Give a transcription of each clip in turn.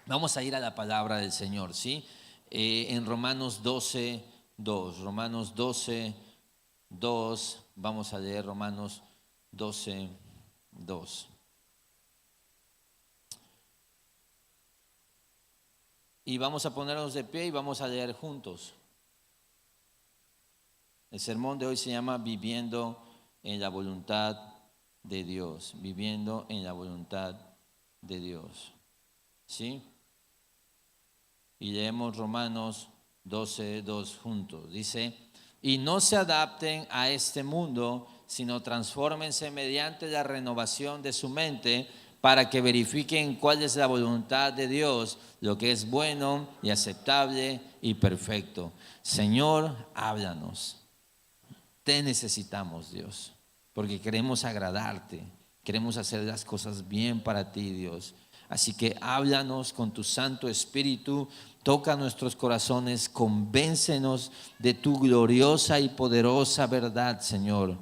Vamos a ir a la palabra del Señor, ¿sí? En Romanos 12, 2. Romanos 12, 2. Vamos a leer Romanos 12, 2. Y vamos a ponernos de pie y vamos a leer juntos. El sermón de hoy se llama Viviendo en la voluntad de Dios. Viviendo en la voluntad de Dios. ¿Sí? Y leemos Romanos 12, 2 juntos. Dice, y no se adapten a este mundo, sino transfórmense mediante la renovación de su mente para que verifiquen cuál es la voluntad de Dios, lo que es bueno y aceptable y perfecto. Señor, háblanos. Te necesitamos, Dios, porque queremos agradarte, queremos hacer las cosas bien para ti, Dios. Así que háblanos con tu Santo Espíritu, toca nuestros corazones, convéncenos de tu gloriosa y poderosa verdad, Señor.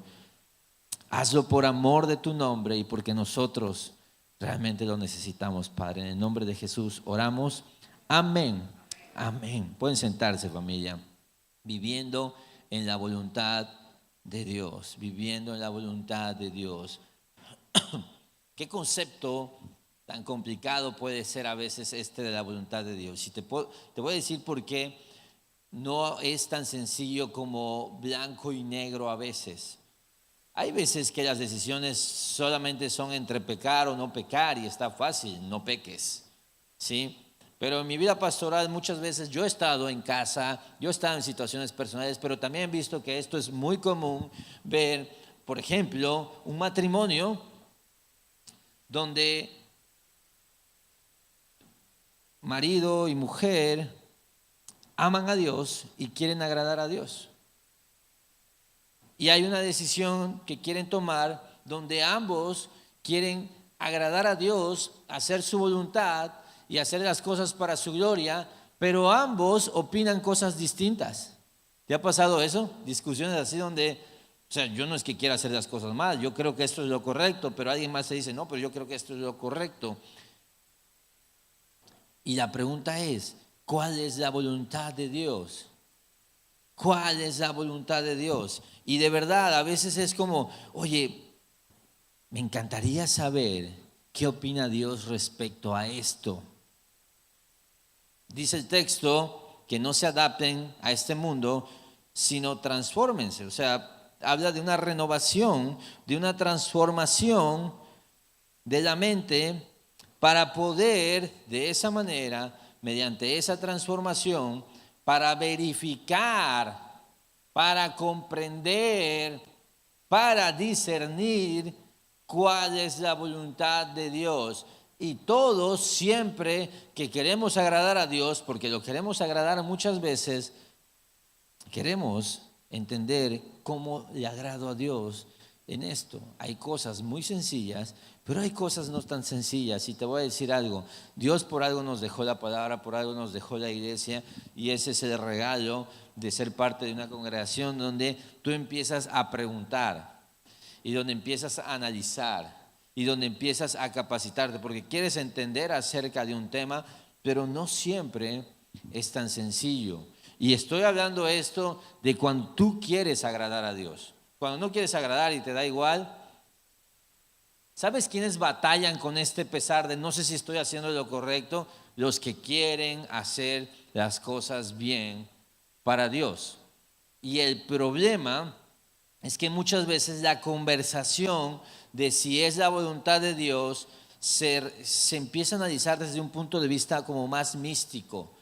Hazlo por amor de tu nombre y porque nosotros realmente lo necesitamos, Padre. En el nombre de Jesús oramos. Amén. Amén. Pueden sentarse, familia. Viviendo en la voluntad de Dios. Viviendo en la voluntad de Dios. ¿Qué concepto tan complicado puede ser a veces este de la voluntad de Dios? Y te voy a decir por qué no es tan sencillo como blanco y negro a veces. Hay veces que las decisiones solamente son entre pecar o no pecar y está fácil, no peques, ¿sí? Pero en mi vida pastoral muchas veces yo he estado en casa, yo he estado en situaciones personales, pero también he visto que esto es muy común ver, por ejemplo, un matrimonio donde marido y mujer aman a Dios y quieren agradar a Dios. Y hay una decisión que quieren tomar donde ambos quieren agradar a Dios, hacer su voluntad y hacer las cosas para su gloria, pero ambos opinan cosas distintas. ¿Te ha pasado eso? Discusiones así donde, o sea, yo no es que quiera hacer las cosas mal, yo creo que esto es lo correcto, pero alguien más se dice, no, pero yo creo que esto es lo correcto. Y la pregunta es, ¿cuál es la voluntad de Dios? ¿Cuál es la voluntad de Dios? Y de verdad, a veces es como, oye, me encantaría saber qué opina Dios respecto a esto. Dice el texto que no se adapten a este mundo, sino transfórmense. O sea, habla de una renovación, de una transformación de la mente para poder de esa manera, mediante esa transformación, para verificar, para comprender, para discernir cuál es la voluntad de Dios. Y todos siempre que queremos agradar a Dios, porque lo queremos agradar muchas veces, queremos entender cómo le agrado a Dios en esto. Hay cosas muy sencillas, pero hay cosas no tan sencillas. Y te voy a decir algo, Dios por algo nos dejó la palabra, por algo nos dejó la iglesia, y ese es el regalo de ser parte de una congregación donde tú empiezas a preguntar y donde empiezas a analizar y donde empiezas a capacitarte, porque quieres entender acerca de un tema, pero no siempre es tan sencillo. Y estoy hablando esto de cuando tú quieres agradar a Dios. Cuando no quieres agradar y te da igual, ¿sabes quiénes batallan con este pesar de no sé si estoy haciendo lo correcto? Los que quieren hacer las cosas bien para Dios. Y el problema es que muchas veces la conversación de si es la voluntad de Dios se empieza a analizar desde un punto de vista como más místico.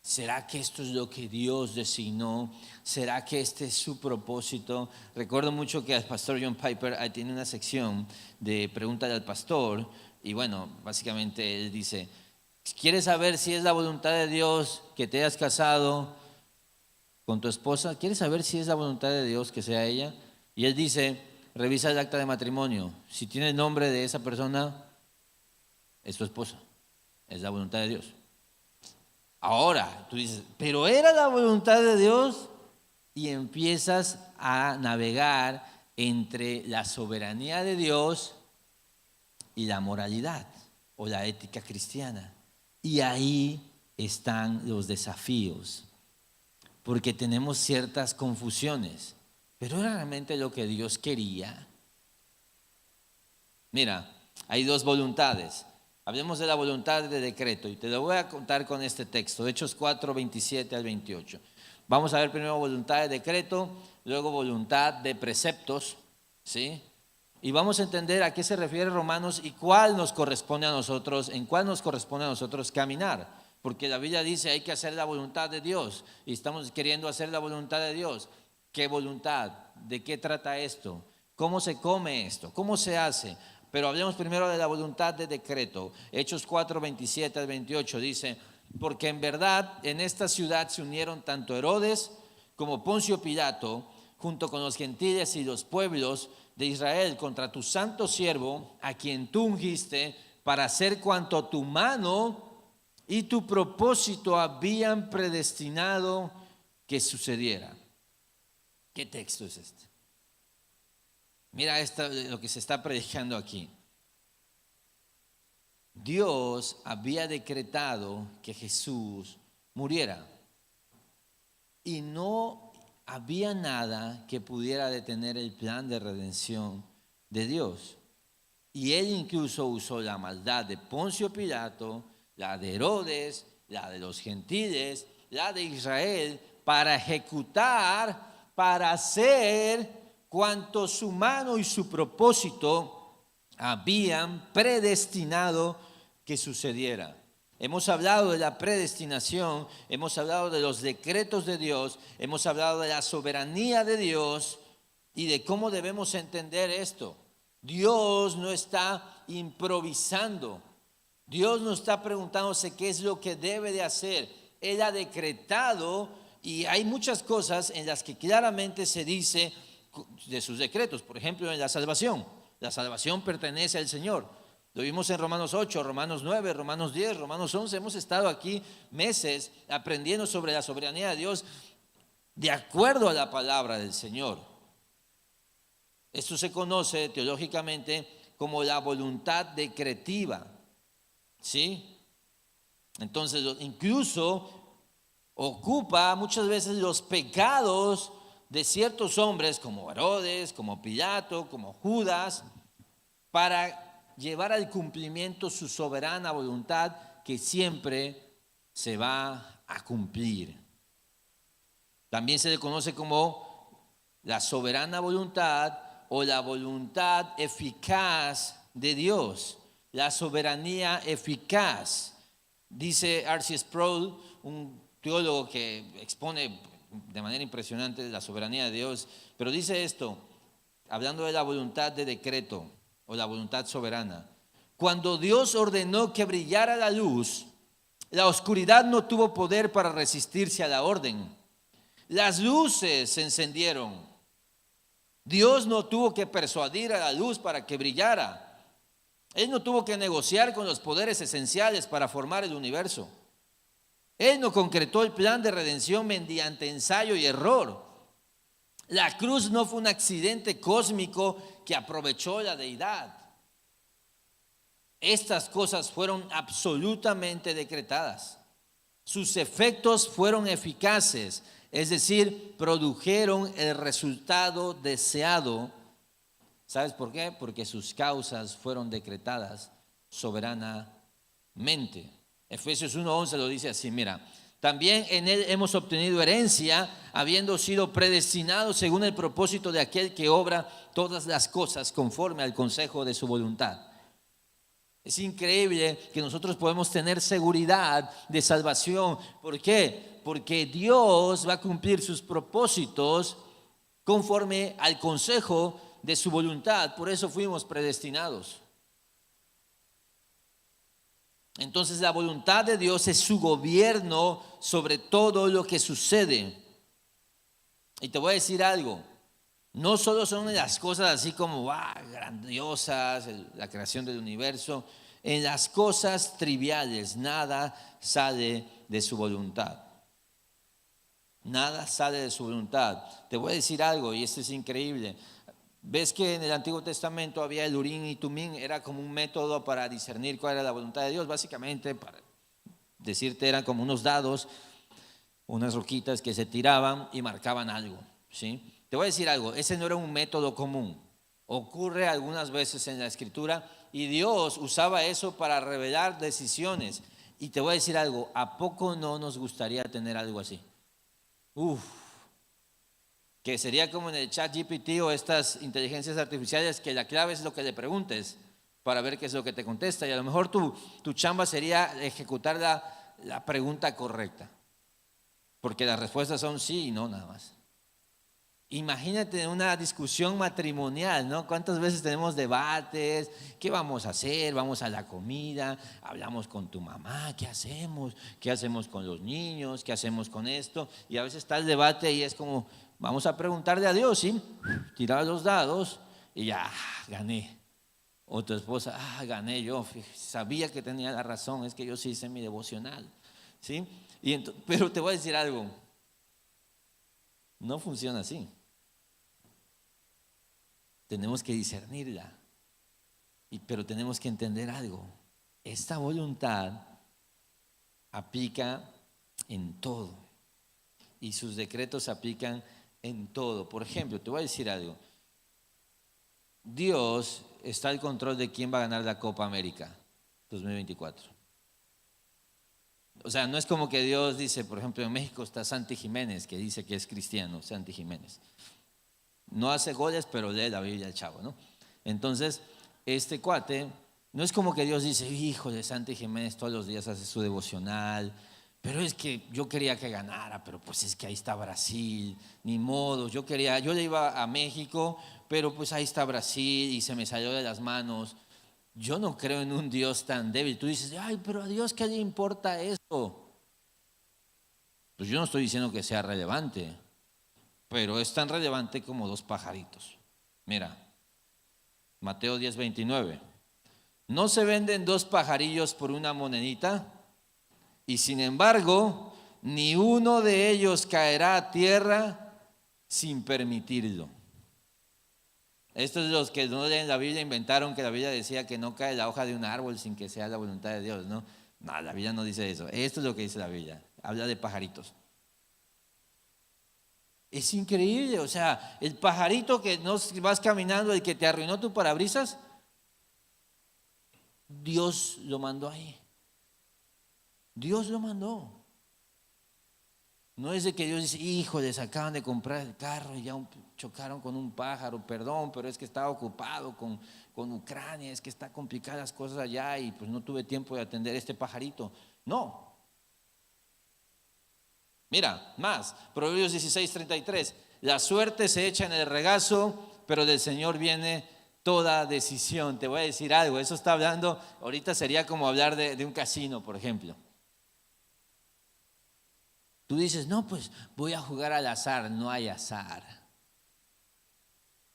¿Será que esto es lo que Dios designó? ¿Será que este es su propósito? Recuerdo mucho que el pastor John Piper tiene una sección de Pregúntale al pastor y bueno, básicamente él dice, ¿quieres saber si es la voluntad de Dios que te hayas casado con tu esposa? ¿Quieres saber si es la voluntad de Dios que sea ella? Y él dice, revisa el acta de matrimonio. Si tiene el nombre de esa persona, es tu esposa. Es la voluntad de Dios. Ahora, tú dices, pero era la voluntad de Dios y empiezas a navegar entre la soberanía de Dios y la moralidad o la ética cristiana. Y ahí están los desafíos, porque tenemos ciertas confusiones. ¿Pero era realmente lo que Dios quería? Mira, hay dos voluntades. Hablemos de la voluntad de decreto y te lo voy a contar con este texto, Hechos 4, 27 al 28. Vamos a ver primero voluntad de decreto, luego voluntad de preceptos, ¿sí? Y vamos a entender a qué se refiere Romanos y cuál nos corresponde a nosotros, en cuál nos corresponde a nosotros caminar. Porque la Biblia dice hay que hacer la voluntad de Dios y estamos queriendo hacer la voluntad de Dios. ¿Qué voluntad? ¿De qué trata esto? ¿Cómo se come esto? ¿Cómo se hace? Pero hablemos primero de la voluntad de decreto. Hechos 4, 27 al 28 dice, porque en verdad en esta ciudad se unieron tanto Herodes como Poncio Pilato, junto con los gentiles y los pueblos de Israel, contra tu santo siervo, a quien tú ungiste, para hacer cuanto tu mano y tu propósito habían predestinado que sucediera. ¿Qué texto es este? Mira lo que se está predicando aquí. Dios había decretado que Jesús muriera y no había nada que pudiera detener el plan de redención de Dios. Y él incluso usó la maldad de Poncio Pilato, la de Herodes, la de los gentiles, la de Israel, para ejecutar, para hacer cuanto su mano y su propósito habían predestinado que sucediera. Hemos hablado de la predestinación, hemos hablado de los decretos de Dios, hemos hablado de la soberanía de Dios y de cómo debemos entender esto. Dios no está improvisando, Dios no está preguntándose qué es lo que debe de hacer. Él ha decretado y hay muchas cosas en las que claramente se dice de sus decretos. Por ejemplo, en la salvación pertenece al Señor. Lo vimos en Romanos 8, Romanos 9, Romanos 10, Romanos 11. Hemos estado aquí meses aprendiendo sobre la soberanía de Dios de acuerdo a la palabra del Señor. Esto se conoce teológicamente como la voluntad decretiva, ¿sí? Entonces, incluso ocupa muchas veces los pecados de ciertos hombres como Herodes, como Pilato, como Judas, para llevar al cumplimiento su soberana voluntad que siempre se va a cumplir. También se le conoce como la soberana voluntad o la voluntad eficaz de Dios, la soberanía eficaz. Dice R.C. Sproul, un teólogo que expone de manera impresionante la soberanía de Dios, pero dice esto, hablando de la voluntad de decreto o la voluntad soberana. Cuando Dios ordenó que brillara la luz, la oscuridad no tuvo poder para resistirse a la orden. Las luces se encendieron. Dios no tuvo que persuadir a la luz para que brillara. Él no tuvo que negociar con los poderes esenciales para formar el universo. Él no concretó el plan de redención mediante ensayo y error. La cruz no fue un accidente cósmico que aprovechó la deidad. Estas cosas fueron absolutamente decretadas. Sus efectos fueron eficaces, es decir, produjeron el resultado deseado. ¿Sabes por qué? Porque sus causas fueron decretadas soberanamente. Efesios 1:11 lo dice así, mira, también en él hemos obtenido herencia, habiendo sido predestinados según el propósito de aquel que obra todas las cosas conforme al consejo de su voluntad. Es increíble que nosotros podemos tener seguridad de salvación. ¿Por qué? Porque Dios va a cumplir sus propósitos conforme al consejo de su voluntad. Por eso fuimos predestinados. Entonces la voluntad de Dios es su gobierno sobre todo lo que sucede. Y te voy a decir algo. No solo son las cosas así como grandiosas, la creación del universo. En las cosas triviales nada sale de su voluntad. Nada sale de su voluntad. Te voy a decir algo y esto es increíble. ¿Ves que en el Antiguo Testamento había el Urim y Tumim? Era como un método para discernir cuál era la voluntad de Dios, básicamente para decirte, eran como unos dados, unas roquitas que se tiraban y marcaban algo, ¿sí? Te voy a decir algo, ese no era un método común. Ocurre algunas veces en la Escritura y Dios usaba eso para revelar decisiones. Y te voy a decir algo, ¿a poco no nos gustaría tener algo así? Uf, que sería como en el ChatGPT o estas inteligencias artificiales que la clave es lo que le preguntes para ver qué es lo que te contesta. Y a lo mejor tu chamba sería ejecutar la pregunta correcta, porque las respuestas son sí y no nada más. Imagínate una discusión matrimonial, ¿no? ¿Cuántas veces tenemos debates? ¿Qué vamos a hacer? Vamos a la comida, hablamos con tu mamá, ¿qué hacemos? ¿Qué hacemos con los niños? ¿Qué hacemos con esto? Y a veces está el debate y es como, vamos a preguntarle a Dios, ¿sí? Tirar los dados y ya, gané. O tu esposa, gané yo, sabía que tenía la razón, es que yo sí hice mi devocional, ¿sí? Pero te voy a decir algo, no funciona así. Tenemos que discernirla, pero tenemos que entender algo. Esta voluntad aplica en todo y sus decretos aplican en todo. Por ejemplo, te voy a decir algo. Dios está al control de quién va a ganar la Copa América 2024. O sea, no es como que Dios dice, por ejemplo, en México está Santi Jiménez, que dice que es cristiano, Santi Jiménez. No hace goles, pero lee la Biblia el chavo, ¿no? Entonces, este cuate, no es como que Dios dice, hijo de Santi Jiménez todos los días hace su devocional, pero es que yo quería que ganara, pero pues es que ahí está Brasil, ni modo, yo le iba a México, pero pues ahí está Brasil y se me salió de las manos. Yo no creo en un Dios tan débil. Tú dices, ay, pero a Dios ¿qué le importa eso? Pues yo no estoy diciendo que sea relevante, pero es tan relevante como dos pajaritos. Mira, Mateo 10:29. ¿No se venden dos pajarillos por una monedita? Y sin embargo, ni uno de ellos caerá a tierra sin permitirlo. Estos los que no leen la Biblia inventaron que la Biblia decía que no cae la hoja de un árbol sin que sea la voluntad de Dios, ¿no? No, la Biblia no dice eso. Esto es lo que dice la Biblia. Habla de pajaritos. Es increíble, o sea, el pajarito que no vas caminando, el que te arruinó tu parabrisas, Dios lo mandó ahí. Dios lo mandó. No es de que Dios dice, híjoles, acaban de comprar el carro y ya chocaron con un pájaro, perdón, pero es que estaba ocupado con Ucrania, es que está complicadas las cosas allá y pues no tuve tiempo de atender a este pajarito. No. Mira, más, Proverbios 16:33, la suerte se echa en el regazo, pero del Señor viene toda decisión. Te voy a decir algo, eso está hablando, ahorita sería como hablar de un casino, por ejemplo. Tú dices, no, pues voy a jugar al azar, no hay azar.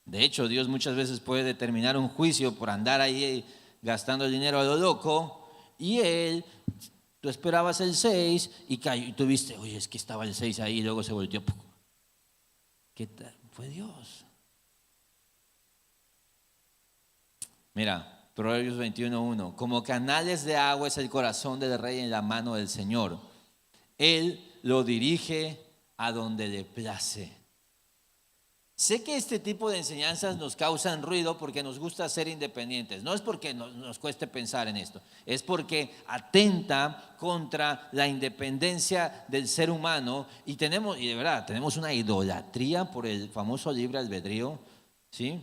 De hecho, Dios muchas veces puede determinar un juicio por andar ahí gastando el dinero a lo loco y tú esperabas el 6 y cayó y tú viste, oye, es que estaba el 6 ahí y luego se volteó. ¿Qué tal? Fue Dios. Mira, Proverbios 21:1, como canales de agua es el corazón del rey en la mano del Señor. Él lo dirige a donde le place. Sé que este tipo de enseñanzas nos causan ruido porque nos gusta ser independientes. No es porque nos cueste pensar en esto, es porque atenta contra la independencia del ser humano y de verdad, tenemos una idolatría por el famoso libre albedrío, ¿sí?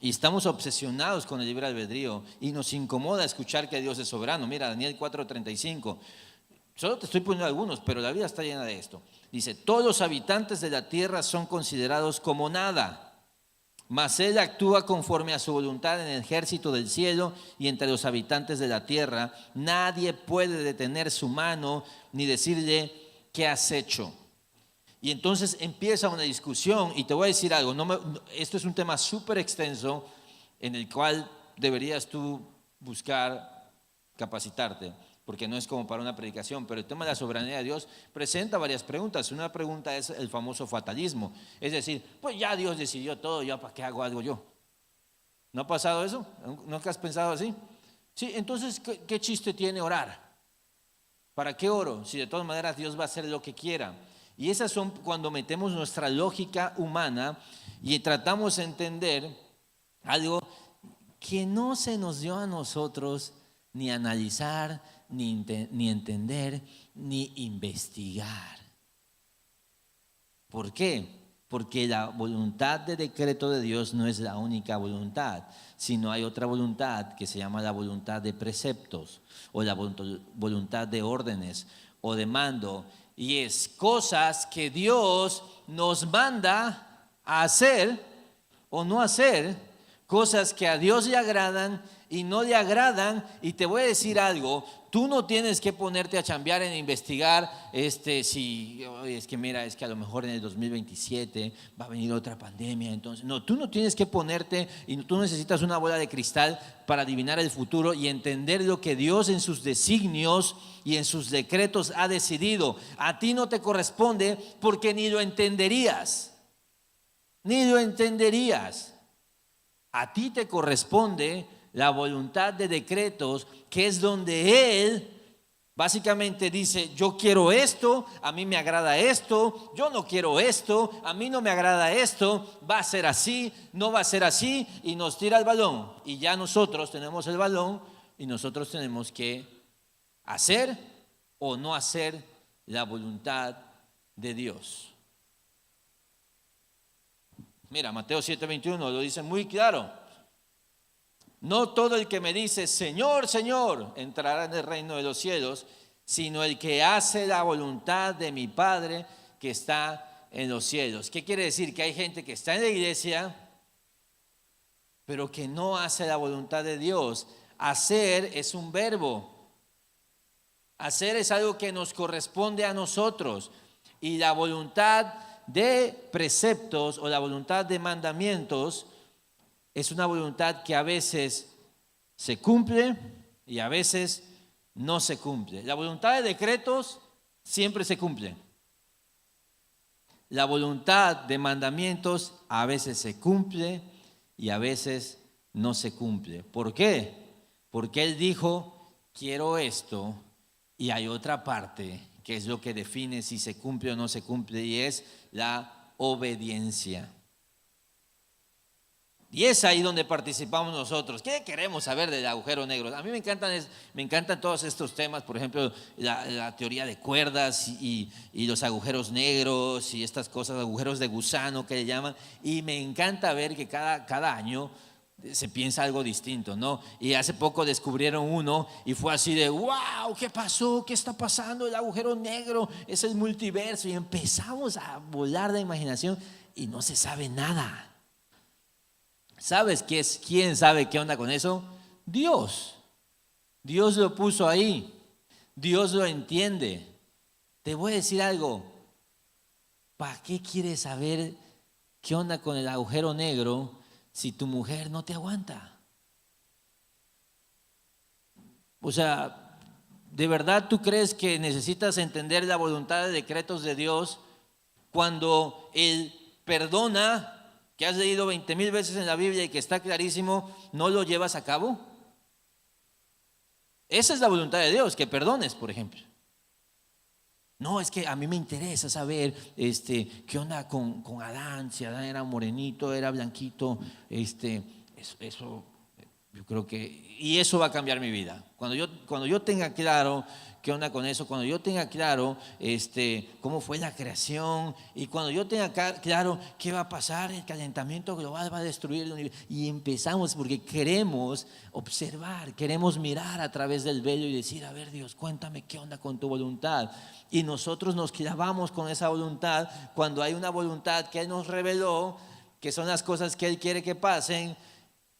Y estamos obsesionados con el libre albedrío y nos incomoda escuchar que Dios es soberano. Mira, Daniel 4:35. Solo te estoy poniendo algunos, pero la vida está llena de esto. Dice, todos los habitantes de la tierra son considerados como nada, mas Él actúa conforme a su voluntad en el ejército del cielo y entre los habitantes de la tierra. Nadie puede detener su mano ni decirle, ¿qué has hecho? Y entonces empieza una discusión y te voy a decir algo, esto es un tema súper extenso en el cual deberías tú buscar capacitarte, porque no es como para una predicación, pero el tema de la soberanía de Dios presenta varias preguntas. Una pregunta es el famoso fatalismo, es decir, pues ya Dios decidió todo, ¿ya para qué hago algo yo? ¿No ha pasado eso? ¿Nunca has pensado así? Sí, entonces, ¿qué chiste tiene orar? ¿Para qué oro? Si de todas maneras Dios va a hacer lo que quiera. Y esas son cuando metemos nuestra lógica humana y tratamos de entender algo que no se nos dio a nosotros ni analizar, ni entender, ni investigar. ¿Por qué? Porque la voluntad de decreto de Dios no es la única voluntad, sino hay otra voluntad que se llama la voluntad de preceptos o la voluntad de órdenes o de mando. Y es cosas que Dios nos manda a hacer o no hacer, cosas que a Dios le agradan y no le agradan. Y te voy a decir algo, tú no tienes que ponerte a chambear en investigar si es que mira, es que a lo mejor en el 2027 va a venir otra pandemia, entonces no, tú no tienes que ponerte y tú necesitas una bola de cristal para adivinar el futuro y entender lo que Dios en sus designios y en sus decretos ha decidido. A ti no te corresponde porque ni lo entenderías. A ti te corresponde la voluntad de decretos, que es donde Él básicamente dice, yo quiero esto, a mí me agrada esto, yo no quiero esto, a mí no me agrada esto, va a ser así, no va a ser así, y nos tira el balón. Y ya nosotros tenemos el balón y nosotros tenemos que hacer o no hacer la voluntad de Dios. Mira, Mateo 7:21 lo dice muy claro. No todo el que me dice, Señor, Señor, entrará en el reino de los cielos, sino el que hace la voluntad de mi Padre que está en los cielos. ¿Qué quiere decir? Que hay gente que está en la iglesia, pero que no hace la voluntad de Dios. Hacer es un verbo. Hacer es algo que nos corresponde a nosotros. Y la voluntad de preceptos o la voluntad de mandamientos es una voluntad que a veces se cumple y a veces no se cumple. La voluntad de decretos siempre se cumple. La voluntad de mandamientos a veces se cumple y a veces no se cumple. ¿Por qué? Porque Él dijo, quiero esto, y hay otra parte que es lo que define si se cumple o no se cumple, y es la obediencia. Y es ahí donde participamos nosotros. ¿Qué queremos saber del agujero negro? A mí me encantan todos estos temas, por ejemplo, la teoría de cuerdas y los agujeros negros y estas cosas, agujeros de gusano que le llaman. Y me encanta ver que cada año se piensa algo distinto, ¿no? Y hace poco descubrieron uno y fue así de, wow, ¿qué pasó? ¿Qué está pasando? El agujero negro es el multiverso. Y empezamos a volar de imaginación y no se sabe nada. ¿Sabes quién sabe qué onda con eso? Dios. Dios lo puso ahí. Dios lo entiende. Te voy a decir algo. ¿Para qué quieres saber qué onda con el agujero negro si tu mujer no te aguanta? O sea, ¿de verdad tú crees que necesitas entender la voluntad de decretos de Dios cuando Él perdona, que has leído 20,000 veces en la Biblia y que está clarísimo, no lo llevas a cabo? Esa es la voluntad de Dios, que perdones, por ejemplo. No, es que a mí me interesa saber qué onda con Adán, si Adán era morenito, era blanquito, eso yo creo que, y eso va a cambiar mi vida. Cuando yo tenga claro qué onda con eso, cuando yo tenga claro cómo fue la creación, y cuando yo tenga claro qué va a pasar, el calentamiento global va a destruir el universo, y empezamos porque queremos observar, queremos mirar a través del velo y decir, a ver, Dios, cuéntame qué onda con tu voluntad. Y nosotros nos clavamos con esa voluntad cuando hay una voluntad que Él nos reveló, que son las cosas que Él quiere que pasen,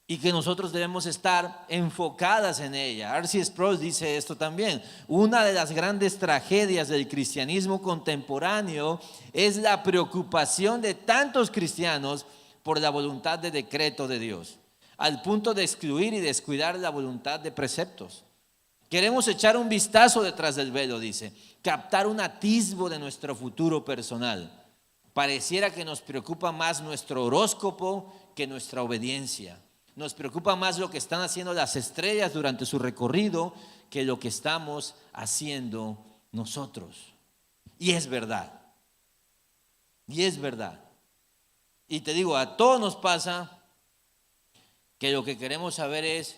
y que nosotros debemos estar enfocadas en ella. R.C. Sproul dice esto también. Una de las grandes tragedias del cristianismo contemporáneo es la preocupación de tantos cristianos por la voluntad de decreto de Dios, al punto de excluir y descuidar la voluntad de preceptos. Queremos echar un vistazo detrás del velo, dice, captar un atisbo de nuestro futuro personal. Pareciera que nos preocupa más nuestro horóscopo que nuestra obediencia. Nos preocupa más lo que están haciendo las estrellas durante su recorrido que lo que estamos haciendo nosotros. Y es verdad. Y es verdad. Y te digo, a todos nos pasa que lo que queremos saber es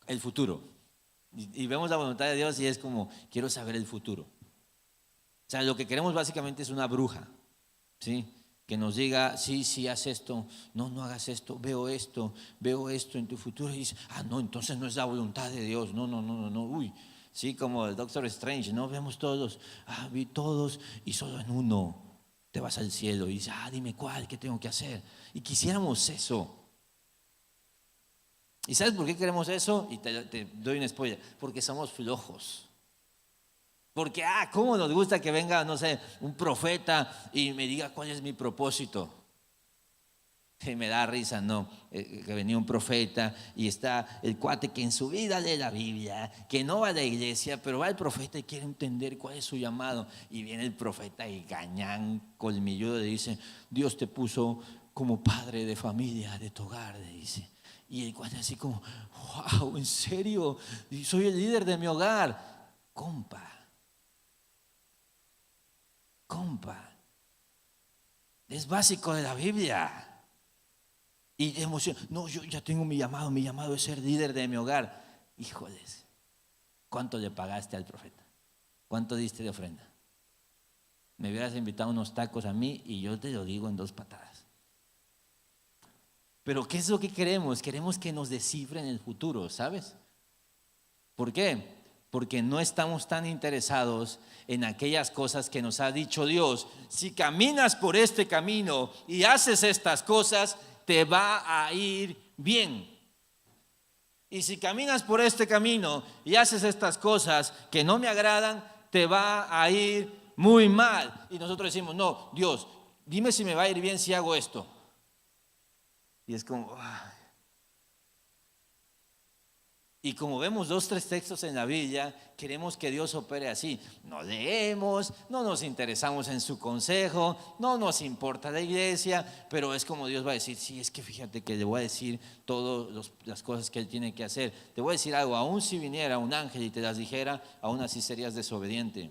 el futuro. Y vemos la voluntad de Dios y es como, quiero saber el futuro. O sea, lo que queremos básicamente es una bruja, ¿sí? Que nos diga, sí, haz esto, no hagas esto, veo esto en tu futuro. Y dice, no, entonces no es la voluntad de Dios, no, uy. Sí, como el Doctor Strange, ¿no? Vemos todos, vi todos y solo en uno te vas al cielo. Y dice, dime cuál, qué tengo que hacer. Y quisiéramos eso. ¿Y sabes por qué queremos eso? Y te doy un spoiler. Porque somos flojos. Porque, ¿cómo nos gusta que venga, no sé, un profeta y me diga cuál es mi propósito? Y me da risa, ¿no? Que venía un profeta y está el cuate que en su vida lee la Biblia, que no va a la iglesia, pero va el profeta y quiere entender cuál es su llamado. Y viene el profeta y gañán, colmilludo, le dice, Dios te puso como padre de familia, de tu hogar, le dice. Y el cuate así como, wow, ¿en serio? Soy el líder de mi hogar. Compa, es básico de la Biblia. Y de emoción, no, yo ya tengo mi llamado es ser líder de mi hogar. Híjoles, ¿cuánto le pagaste al profeta? ¿Cuánto diste de ofrenda? Me hubieras invitado unos tacos a mí y yo te lo digo en 2 patadas. Pero ¿qué es lo que queremos? Queremos que nos descifren el futuro, ¿sabes? ¿Por qué? Porque no estamos tan interesados en aquellas cosas que nos ha dicho Dios. Si caminas por este camino y haces estas cosas, te va a ir bien. Y si caminas por este camino y haces estas cosas que no me agradan, te va a ir muy mal. Y nosotros decimos, no, Dios, dime si me va a ir bien si hago esto. Y es como, y como vemos 2, 3 textos en la Biblia, queremos que Dios opere así. No leemos, no nos interesamos en su consejo, no nos importa la iglesia, pero es como Dios va a decir, sí, es que fíjate que le voy a decir todas las cosas que Él tiene que hacer. Te voy a decir algo, aún si viniera un ángel y te las dijera, aún así serías desobediente.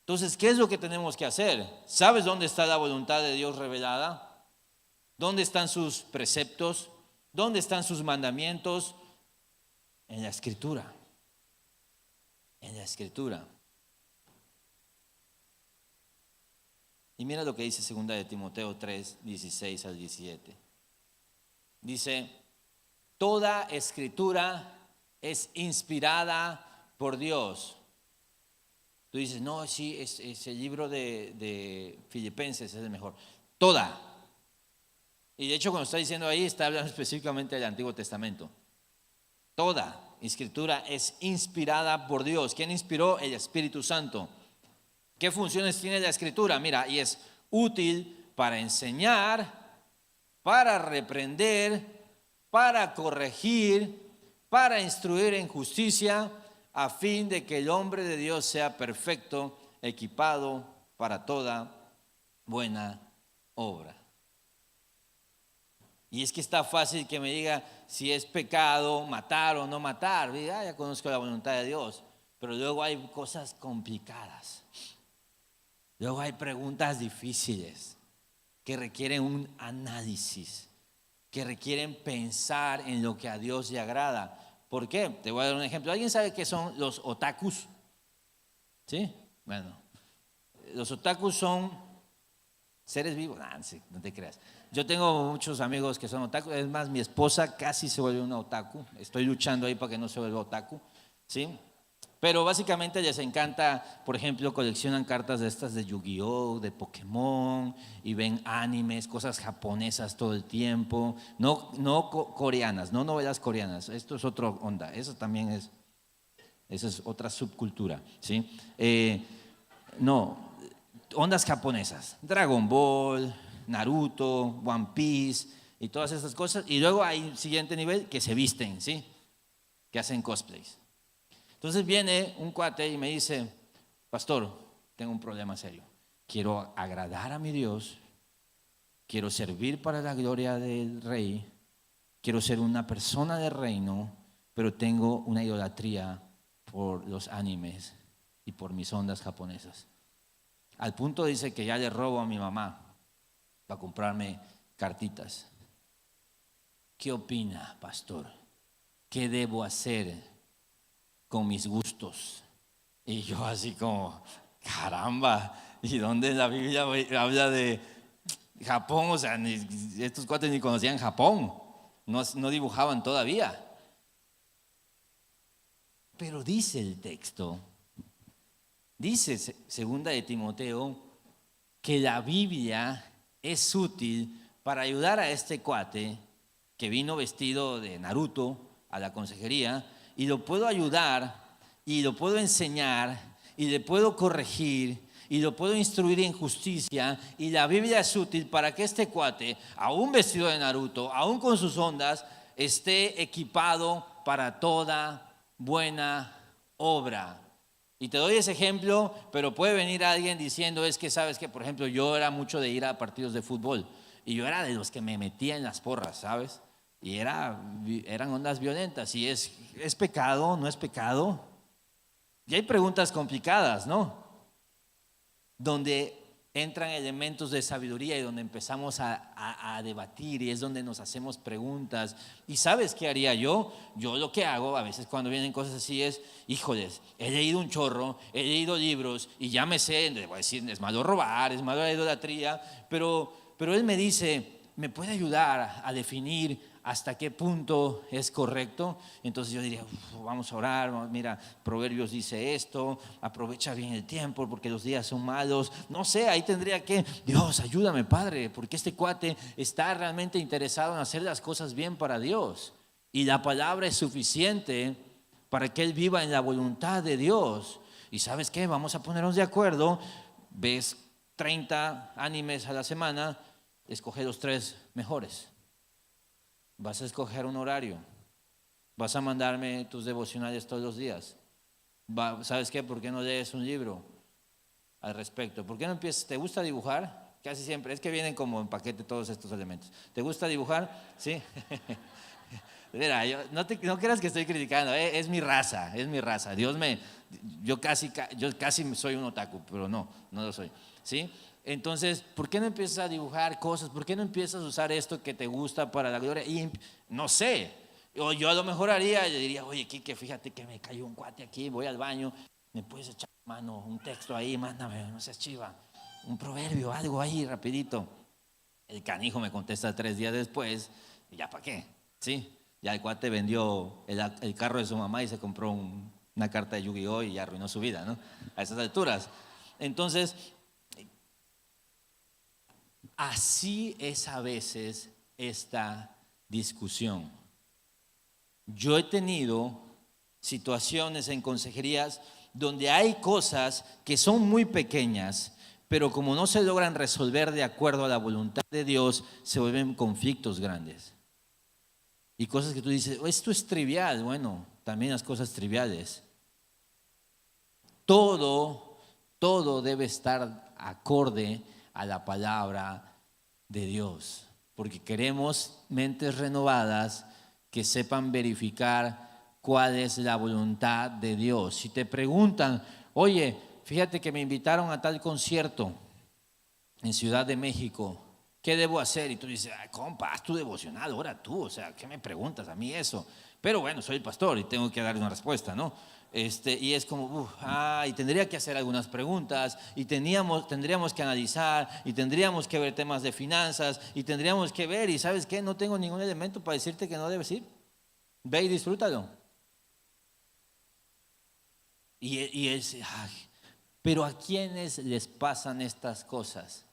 Entonces, ¿qué es lo que tenemos que hacer? ¿Sabes dónde está la voluntad de Dios revelada? ¿Dónde están sus preceptos? ¿Dónde están sus mandamientos? En la Escritura. En la Escritura. Y mira lo que dice 2 de Timoteo 3, 16 al 17. Dice, toda Escritura es inspirada por Dios. Tú dices, no, sí, es el libro de Filipenses es el mejor. Toda. Y de hecho cuando está diciendo ahí, está hablando específicamente del Antiguo Testamento. Toda Escritura es inspirada por Dios. ¿Quién inspiró? El Espíritu Santo. ¿Qué funciones tiene la Escritura? Mira, y es útil para enseñar, para reprender, para corregir, para instruir en justicia, a fin de que el hombre de Dios sea perfecto, equipado para toda buena obra. Y es que está fácil que me diga si es pecado matar o no matar. Ya conozco la voluntad de Dios. Pero luego hay cosas complicadas. Luego hay preguntas difíciles que requieren un análisis, que requieren pensar en lo que a Dios le agrada. ¿Por qué? Te voy a dar un ejemplo. ¿Alguien sabe qué son los otakus? ¿Sí? Bueno, los otakus son seres vivos. No te creas. Yo tengo muchos amigos que son otaku. Es más, mi esposa casi se vuelve una otaku. Estoy luchando ahí para que no se vuelva otaku, ¿sí? Pero básicamente les encanta, por ejemplo, coleccionan cartas de estas de Yu-Gi-Oh, de Pokémon, y ven animes, cosas japonesas todo el tiempo. No coreanas, no novelas coreanas. Esto es otra onda. Eso también es, esa es otra subcultura, ¿sí? No, ondas japonesas, Dragon Ball, Naruto, One Piece y todas esas cosas. Y luego hay un siguiente nivel que se visten, ¿sí? Que hacen cosplays. Entonces viene un cuate y me dice, pastor, tengo un problema serio. Quiero agradar a mi Dios, quiero servir para la gloria del Rey, quiero ser una persona del reino, pero tengo una idolatría por los animes y por mis ondas japonesas. Al punto dice que ya le robo a mi mamá para comprarme cartitas. ¿Qué opina, pastor? ¿Qué debo hacer con mis gustos? Y yo así como, caramba, ¿y dónde en la Biblia habla de Japón? O sea, estos cuates ni conocían Japón, no dibujaban todavía. Pero dice el texto, dice segunda de Timoteo, que la Biblia es útil para ayudar a este cuate que vino vestido de Naruto a la consejería, y lo puedo ayudar y lo puedo enseñar y le puedo corregir y lo puedo instruir en justicia, y la Biblia es útil para que este cuate, aún vestido de Naruto, aún con sus ondas, esté equipado para toda buena obra. Y te doy ese ejemplo, pero puede venir alguien diciendo, es que sabes que, por ejemplo, yo era mucho de ir a partidos de fútbol y yo era de los que me metía en las porras, ¿sabes? Y eran ondas violentas. Y es pecado, no es pecado. Y hay preguntas complicadas, ¿no? Donde entran elementos de sabiduría y donde empezamos a debatir, y es donde nos hacemos preguntas. ¿Y sabes qué haría yo? Yo lo que hago a veces cuando vienen cosas así es, híjoles, he leído un chorro, he leído libros y ya me sé, le voy a decir, es malo robar, es malo la idolatría, pero él me dice, ¿me puede ayudar a definir hasta qué punto es correcto? Entonces yo diría, vamos a orar, mira, Proverbios dice esto, aprovecha bien el tiempo porque los días son malos. No sé, ahí tendría que, Dios, ayúdame, Padre, porque este cuate está realmente interesado en hacer las cosas bien para Dios. Y la palabra es suficiente para que él viva en la voluntad de Dios. Y ¿sabes qué? Vamos a ponernos de acuerdo. Ves 30 animes a la semana, escoge los 3 mejores. Vas a escoger un horario. Vas a mandarme tus devocionales todos los días. ¿Sabes qué? ¿Por qué no lees un libro al respecto? ¿Por qué no empiezas? ¿Te gusta dibujar? Casi siempre. Es que vienen como en paquete todos estos elementos. ¿Te gusta dibujar? Sí. Mira, no creas que estoy criticando. Es mi raza, es mi raza. Yo casi soy un otaku, pero no lo soy. ¿Sí? Entonces, ¿por qué no empiezas a dibujar cosas? ¿Por qué no empiezas a usar esto que te gusta para la gloria? Y no sé, yo a lo mejor le diría, oye, Kike, fíjate que me cayó un cuate aquí, voy al baño, ¿me puedes echar mano un texto ahí? Mándame, no seas chiva, un proverbio, algo ahí rapidito. El canijo me contesta 3 días después, y ya, ¿para qué? ¿Sí? Ya el cuate vendió el carro de su mamá y se compró una carta de Yu-Gi-Oh! Y ya arruinó su vida, ¿no? A esas alturas. Entonces, así es a veces esta discusión. Yo he tenido situaciones en consejerías donde hay cosas que son muy pequeñas, pero como no se logran resolver de acuerdo a la voluntad de Dios, se vuelven conflictos grandes. Y cosas que tú dices, esto es trivial. Bueno, también las cosas triviales. Todo debe estar acorde a la palabra de Dios, porque queremos mentes renovadas que sepan verificar cuál es la voluntad de Dios. Si te preguntan, oye, fíjate que me invitaron a tal concierto en Ciudad de México, ¿qué debo hacer? Y tú dices, ay, compa, haz tu devocional, ora tú, o sea, ¿qué me preguntas a mí eso? Pero bueno, soy el pastor y tengo que darle una respuesta, ¿no? Y es como, y tendría que hacer algunas preguntas, y tendríamos que analizar, y tendríamos que ver temas de finanzas, y tendríamos que ver, y ¿sabes qué? No tengo ningún elemento para decirte que no debes ir. Ve y disfrútalo. Pero ¿a quiénes les pasan estas cosas?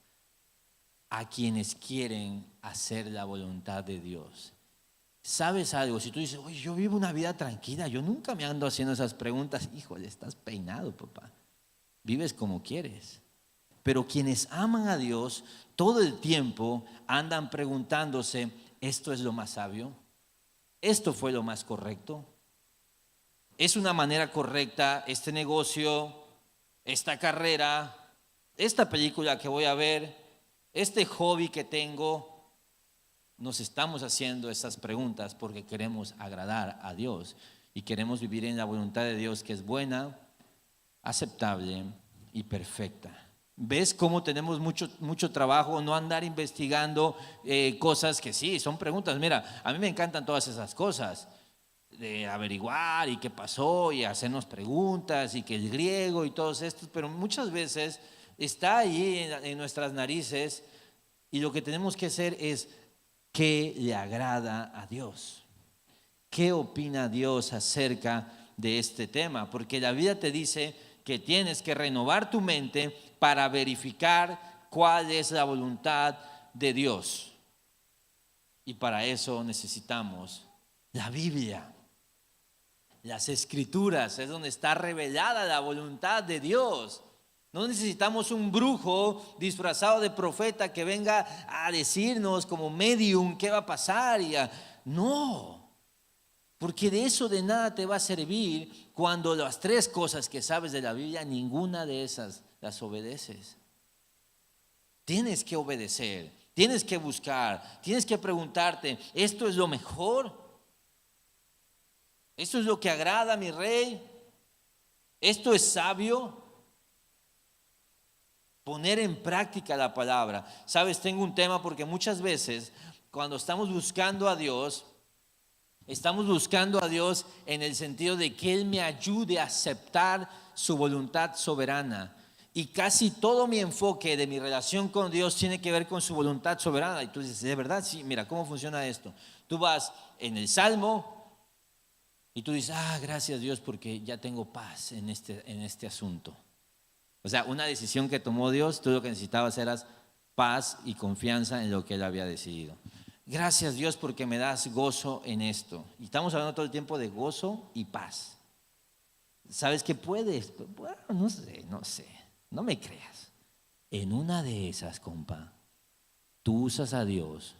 A quienes quieren hacer la voluntad de Dios. ¿Sabes algo? Si tú dices, oye, yo vivo una vida tranquila, yo nunca me ando haciendo esas preguntas, híjole, estás peinado, papá. Vives como quieres. Pero quienes aman a Dios todo el tiempo andan preguntándose, ¿esto es lo más sabio? ¿Esto fue lo más correcto? ¿Es una manera correcta este negocio, esta carrera, esta película que voy a ver? este hobby que tengo, nos estamos haciendo esas preguntas porque queremos agradar a Dios y queremos vivir en la voluntad de Dios, que es buena, aceptable y perfecta. ¿Ves cómo tenemos mucho trabajo? No andar investigando cosas que sí, son preguntas. Mira, a mí me encantan todas esas cosas, de averiguar y qué pasó y hacernos preguntas y que el griego y todos estos, pero muchas veces está ahí en nuestras narices y lo que tenemos que hacer es qué le agrada a Dios. ¿Qué opina Dios acerca de este tema? Porque la Biblia te dice que tienes que renovar tu mente para verificar cuál es la voluntad de Dios. Y para eso necesitamos la Biblia. Las Escrituras es donde está revelada la voluntad de Dios. No necesitamos un brujo disfrazado de profeta que venga a decirnos como medium qué va a pasar. No, porque de eso de nada te va a servir cuando las tres cosas que sabes de la Biblia, ninguna de esas las obedeces. Tienes que obedecer, tienes que buscar, tienes que preguntarte, ¿esto es lo mejor? ¿Esto es lo que agrada a mi rey? ¿Esto es sabio? Poner en práctica la palabra. Sabes, tengo un tema porque muchas veces cuando estamos buscando a Dios en el sentido de que Él me ayude a aceptar su voluntad soberana. Y casi todo mi enfoque de mi relación con Dios tiene que ver con su voluntad soberana. Y tú dices, ¿de verdad? Sí, mira, ¿cómo funciona esto? Tú vas en el Salmo y tú dices, gracias Dios porque ya tengo paz en este asunto. O sea, una decisión que tomó Dios, tú lo que necesitabas era paz y confianza en lo que Él había decidido. Gracias Dios porque me das gozo en esto. Y estamos hablando todo el tiempo de gozo y paz. ¿Sabes qué puedes? Bueno, no sé, no me creas. En una de esas, compa, tú usas a Dios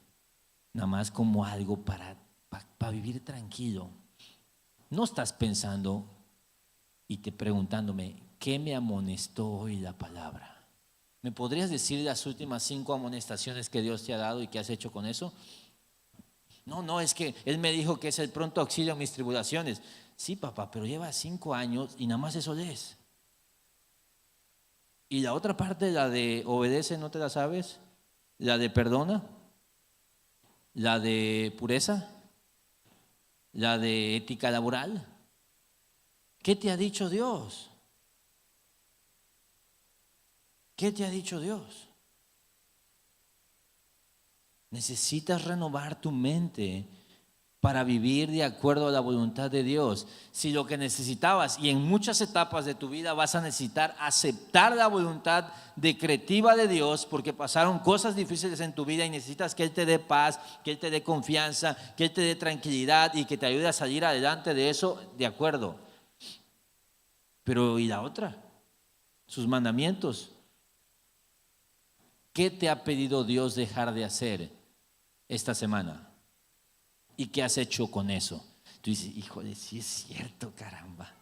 nada más como algo para vivir tranquilo. No estás pensando y te preguntándome, ¿qué me amonestó hoy la palabra? ¿Me podrías decir las últimas 5 amonestaciones que Dios te ha dado y qué has hecho con eso? No, es que Él me dijo que es el pronto auxilio en mis tribulaciones. Sí, papá, pero lleva 5 años y nada más eso lees. Y la otra parte, la de obedece, ¿no te la sabes? La de perdona, la de pureza, la de ética laboral. ¿Qué te ha dicho Dios? ¿Qué te ha dicho Dios? Necesitas renovar tu mente para vivir de acuerdo a la voluntad de Dios. Si lo que necesitabas, y en muchas etapas de tu vida vas a necesitar aceptar la voluntad decretiva de Dios, porque pasaron cosas difíciles en tu vida y necesitas que Él te dé paz, que Él te dé confianza, que Él te dé tranquilidad y que te ayude a salir adelante de eso, de acuerdo. Pero ¿y la otra? Sus mandamientos. ¿Qué te ha pedido Dios dejar de hacer esta semana? ¿Y qué has hecho con eso? Tú dices, híjole, sí es cierto, caramba.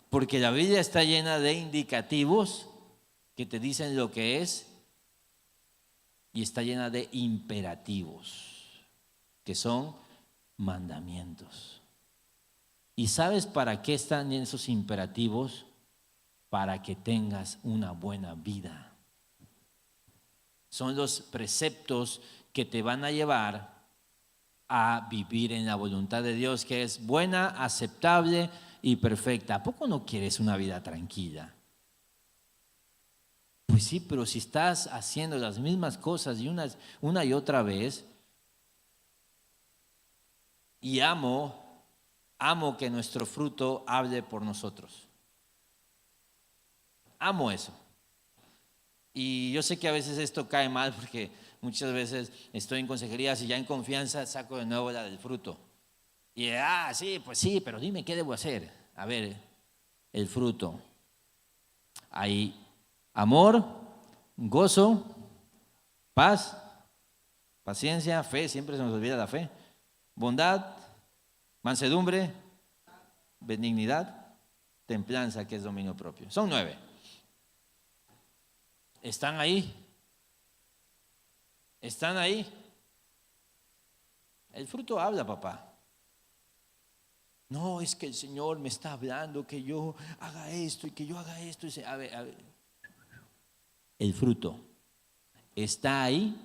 Porque la Biblia está llena de indicativos que te dicen lo que es y está llena de imperativos, que son mandamientos. ¿Y sabes para qué están esos imperativos? Para que tengas una buena vida. Son los preceptos que te van a llevar a vivir en la voluntad de Dios, que es buena, aceptable y perfecta. ¿A poco no quieres una vida tranquila? Pues sí, pero si estás haciendo las mismas cosas y una y otra vez, y amo que nuestro fruto hable por nosotros. Amo eso. Y yo sé que a veces esto cae mal porque muchas veces estoy en consejerías y ya en confianza saco de nuevo la del fruto. Y sí, pues sí, pero dime qué debo hacer. A ver, el fruto. Hay amor, gozo, paz, paciencia, fe, siempre se nos olvida la fe, bondad, mansedumbre, benignidad, templanza, que es dominio propio. Son 9. ¿Están ahí? ¿Están ahí? El fruto habla, papá. No, es que el Señor me está hablando que yo haga esto y que yo haga esto. A ver. El fruto está ahí.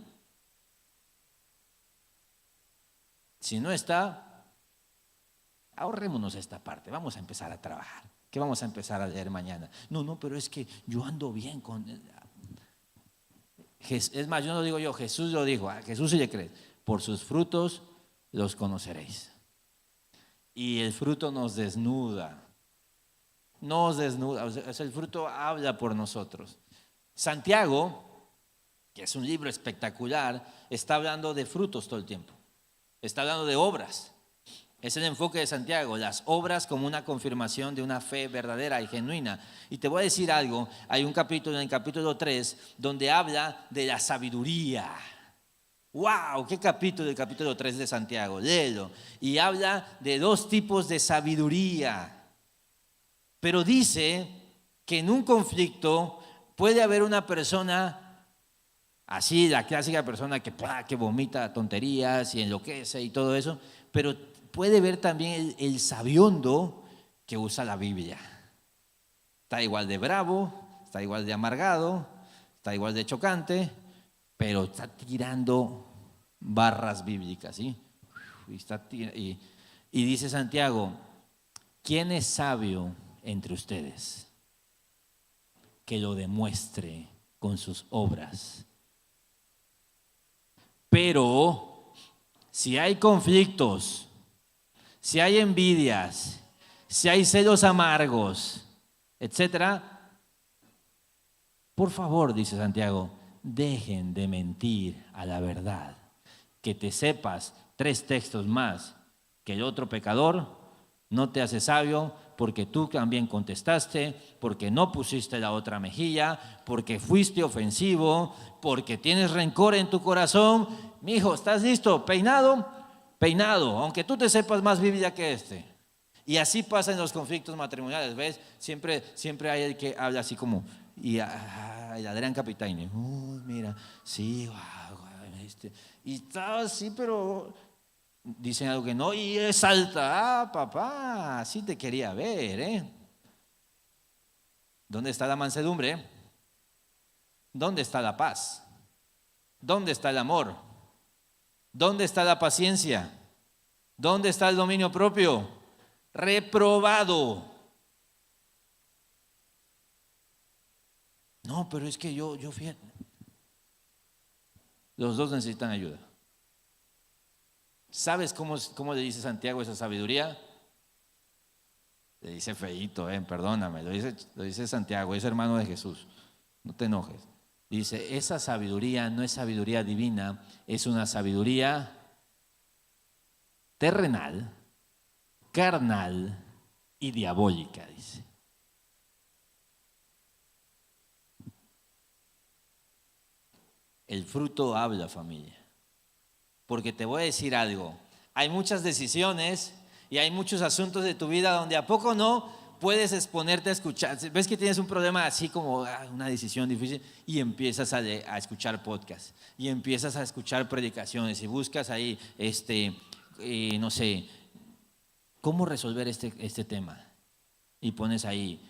Si no está, ahorrémonos esta parte. Vamos a empezar a trabajar. ¿Qué vamos a empezar a leer mañana? No, pero es que yo ando bien con... Es más, yo no lo digo yo, Jesús lo dijo. A Jesús sí le crees. Por sus frutos los conoceréis. Y el fruto nos desnuda. Nos desnuda. O sea, el fruto habla por nosotros. Santiago, que es un libro espectacular, está hablando de frutos todo el tiempo. Está hablando de obras. Es el enfoque de Santiago, las obras como una confirmación de una fe verdadera y genuina. Y te voy a decir algo, hay un capítulo, en el capítulo 3, donde habla de la sabiduría. ¡Wow! ¿Qué capítulo? El capítulo 3 de Santiago, léelo. Y habla de dos tipos de sabiduría. Pero dice que en un conflicto puede haber una persona así, la clásica persona que vomita tonterías y enloquece y todo eso, pero puede ver también el sabiondo que usa la Biblia. Está igual de bravo, está igual de amargado, está igual de chocante, pero está tirando barras bíblicas, ¿sí? Y dice Santiago, ¿quién es sabio entre ustedes? Que lo demuestre con sus obras. Pero si hay conflictos, si hay envidias, si hay celos amargos, etcétera, por favor, dice Santiago, dejen de mentir a la verdad. Que te sepas 3 textos más que el otro pecador no te hace sabio, porque tú también contestaste, porque no pusiste la otra mejilla, porque fuiste ofensivo, porque tienes rencor en tu corazón. Mijo, ¿estás listo? ¿Peinado? Peinado, aunque tú te sepas más Biblia que este. Y así pasa en los conflictos matrimoniales, ¿ves? Siempre hay el que habla así como, y Adrián Capitaine, mira, sí, y está así, pero dicen algo que no, y es alta, papá, así te quería ver, ¿eh? ¿Dónde está la mansedumbre? ¿Dónde está la paz? ¿Dónde está el amor? ¿Dónde está la paciencia? ¿Dónde está el dominio propio? Reprobado. No, pero es que yo fíjate. Los dos necesitan ayuda. ¿Sabes cómo le dice Santiago esa sabiduría? Le dice feíto, perdóname, lo dice Santiago, es hermano de Jesús. No te enojes. Dice, esa sabiduría no es sabiduría divina, es una sabiduría terrenal, carnal y diabólica, dice. El fruto habla, familia. Porque te voy a decir algo, hay muchas decisiones y hay muchos asuntos de tu vida donde a poco no puedes exponerte a escuchar. Ves que tienes un problema así como una decisión difícil y empiezas a escuchar podcasts y empiezas a escuchar predicaciones y buscas ahí, no sé, cómo resolver este tema. Y pones ahí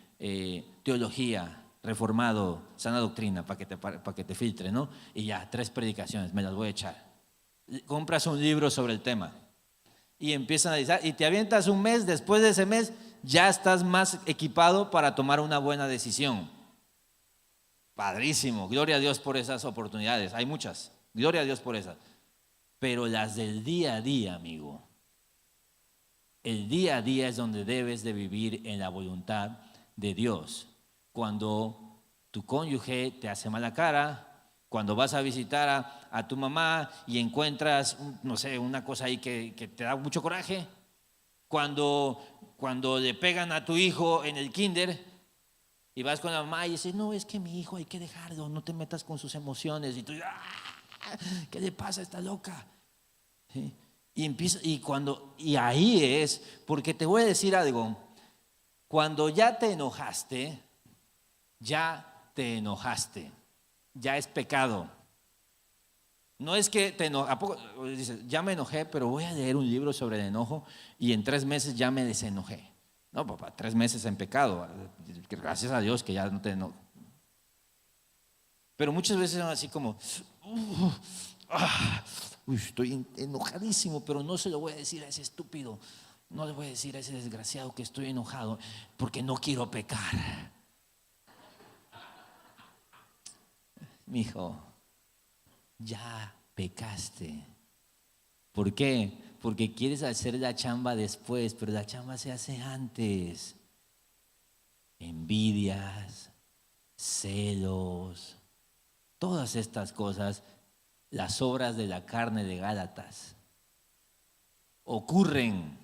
teología, reformado, sana doctrina, para que te filtre, ¿no? Y ya, 3 predicaciones, me las voy a echar. Compras un libro sobre el tema y empiezas a analizar y te avientas un mes, después de ese mes ya estás más equipado para tomar una buena decisión. Padrísimo, gloria a Dios por esas oportunidades, hay muchas, gloria a Dios por esas, pero las del día a día, amigo, el día a día es donde debes de vivir en la voluntad de Dios. Cuando tu cónyuge te hace mala cara, cuando vas a visitar a tu mamá y encuentras, no sé, una cosa ahí que te da mucho coraje, cuando le pegan a tu hijo en el kinder y vas con la mamá y dices, no, es que mi hijo hay que dejarlo, no te metas con sus emociones, y tú, ¿qué le pasa? Está loca. ¿Sí? Y ahí es, porque te voy a decir algo, cuando ya te enojaste, ya es pecado. No es que te enojas, dices, ya me enojé, pero voy a leer un libro sobre el enojo y en 3 meses ya me desenojé. No, papá, 3 meses en pecado. Gracias a Dios que ya no te enojas. Pero muchas veces son así como, estoy enojadísimo, pero no se lo voy a decir a ese estúpido. No le voy a decir a ese desgraciado que estoy enojado porque no quiero pecar. Mijo, ya pecaste. ¿Por qué? Porque quieres hacer la chamba después, pero la chamba se hace antes. Envidias, celos, todas estas cosas, las obras de la carne de Gálatas, ocurren,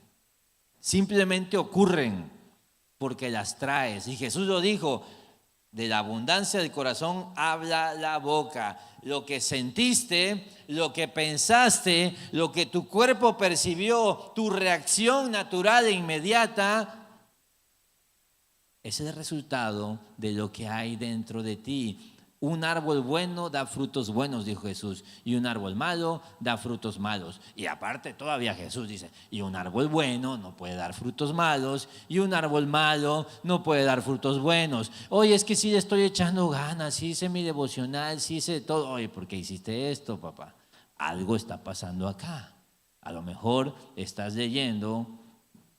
simplemente ocurren porque las traes. Y Jesús lo dijo, de la abundancia del corazón habla la boca. Lo que sentiste, lo que pensaste, lo que tu cuerpo percibió, tu reacción natural e inmediata, es el resultado de lo que hay dentro de ti. Un árbol bueno da frutos buenos, dijo Jesús, y un árbol malo da frutos malos. Y aparte todavía Jesús dice, y un árbol bueno no puede dar frutos malos, y un árbol malo no puede dar frutos buenos. Oye, es que sí le estoy echando ganas, sí hice mi devocional, sí hice todo. Oye, ¿por qué hiciste esto, papá? Algo está pasando acá. A lo mejor estás leyendo,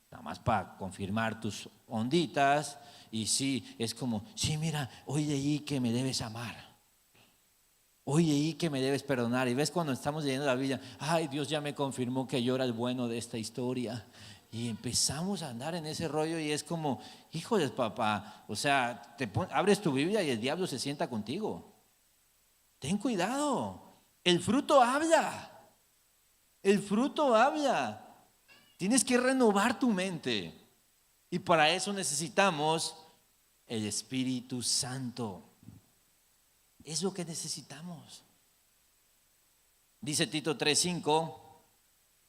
nada más para confirmar tus onditas. Y sí, es como, sí, mira, hoy leí que me debes amar. Hoy leí que me debes perdonar. Y ves cuando estamos leyendo la Biblia, ay, Dios ya me confirmó que yo era el bueno de esta historia. Y empezamos a andar en ese rollo y es como, híjoles, papá, o sea, abres tu Biblia y el diablo se sienta contigo. Ten cuidado, el fruto habla. El fruto habla. Tienes que renovar tu mente. Y para eso necesitamos el Espíritu Santo. Es lo que necesitamos. Dice Tito 3:5,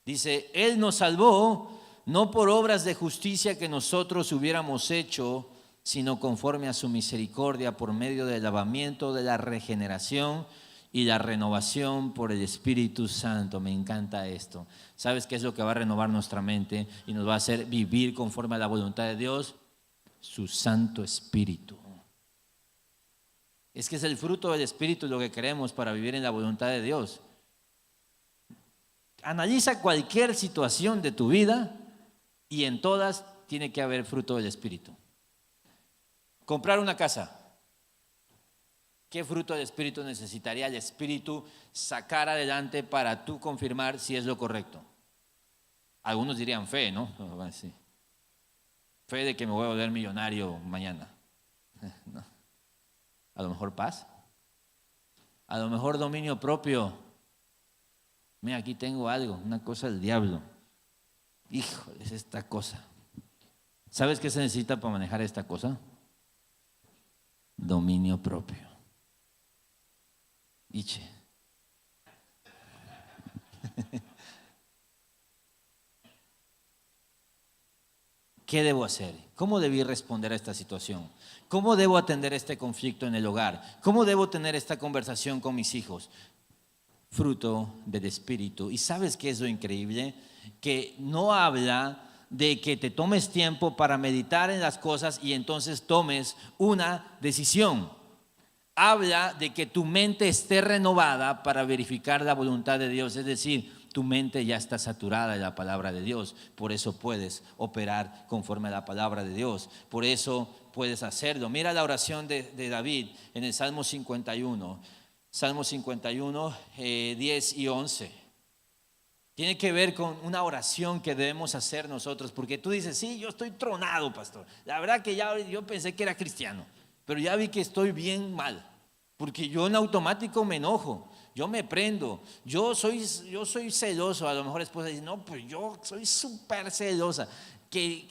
dice, Él nos salvó no por obras de justicia que nosotros hubiéramos hecho, sino conforme a su misericordia por medio del lavamiento de la regeneración y la renovación por el Espíritu Santo. Me encanta esto. ¿Sabes qué es lo que va a renovar nuestra mente y nos va a hacer vivir conforme a la voluntad de Dios? Su Santo Espíritu. Es que es el fruto del Espíritu lo que queremos para vivir en la voluntad de Dios. Analiza cualquier situación de tu vida y en todas tiene que haber fruto del Espíritu. Comprar una casa. ¿Qué fruto del Espíritu necesitaría el Espíritu sacar adelante para tú confirmar si es lo correcto? Algunos dirían fe, ¿no? Sí. Fe de que me voy a volver millonario mañana. No. A lo mejor paz. A lo mejor dominio propio. Mira, aquí tengo algo, una cosa del diablo. Híjole, es esta cosa. ¿Sabes qué se necesita para manejar esta cosa? Dominio propio. Iche. ¿Qué debo hacer? ¿Cómo debí responder a esta situación? ¿Cómo debo atender este conflicto en el hogar? ¿Cómo debo tener esta conversación con mis hijos? Fruto del Espíritu. ¿Y sabes qué es lo increíble? Que no habla de que te tomes tiempo para meditar en las cosas y entonces tomes una decisión. Habla de que tu mente esté renovada para verificar la voluntad de Dios, es decir, tu mente ya está saturada de la palabra de Dios, por eso puedes operar conforme a la palabra de Dios, por eso puedes hacerlo. Mira la oración de David en el Salmo 51, Salmo 51, 10 y 11. Tiene que ver con una oración que debemos hacer nosotros, porque tú dices, sí, yo estoy tronado, pastor. La verdad que ya yo pensé que era cristiano, pero ya vi que estoy bien mal, porque yo en automático me enojo, yo me prendo, yo soy celoso. A lo mejor la esposa dice, no, pues yo soy súper celosa, que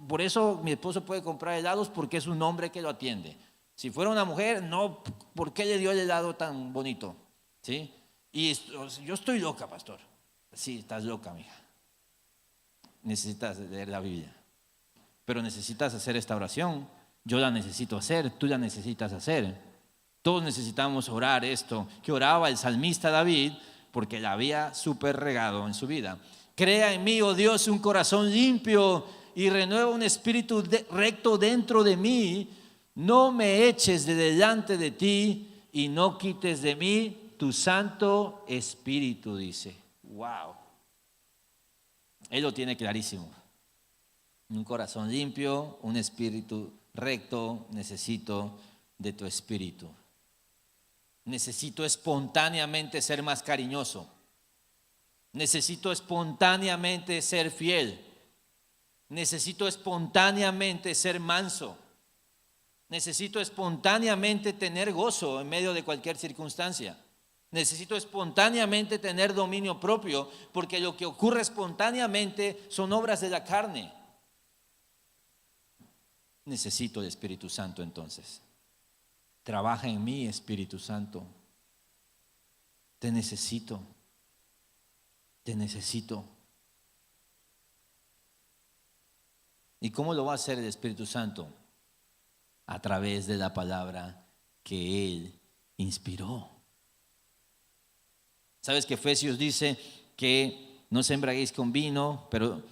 por eso mi esposo puede comprar helados porque es un hombre que lo atiende. Si fuera una mujer, no, ¿por qué le dio el helado tan bonito? ¿Sí? Y yo estoy loca, pastor. Sí, estás loca, mija. Necesitas leer la Biblia, pero necesitas hacer esta oración. Yo la necesito hacer, tú la necesitas hacer. Todos necesitamos orar esto, que oraba el salmista David, porque la había súper regado en su vida. Crea en mí, oh Dios, un corazón limpio y renueva un espíritu recto dentro de mí. No me eches de delante de ti y no quites de mí tu Santo Espíritu, dice. Wow. Él lo tiene clarísimo. Un corazón limpio, un espíritu recto, necesito de tu espíritu. Necesito espontáneamente ser más cariñoso. Necesito espontáneamente ser fiel. Necesito espontáneamente ser manso. Necesito espontáneamente tener gozo en medio de cualquier circunstancia. Necesito espontáneamente tener dominio propio, porque lo que ocurre espontáneamente son obras de la carne. Necesito el Espíritu Santo entonces. Trabaja en mí, Espíritu Santo. Te necesito. Te necesito. ¿Y cómo lo va a hacer el Espíritu Santo? A través de la palabra que Él inspiró. ¿Sabes que Efesios dice que no se embriaguéis con vino, pero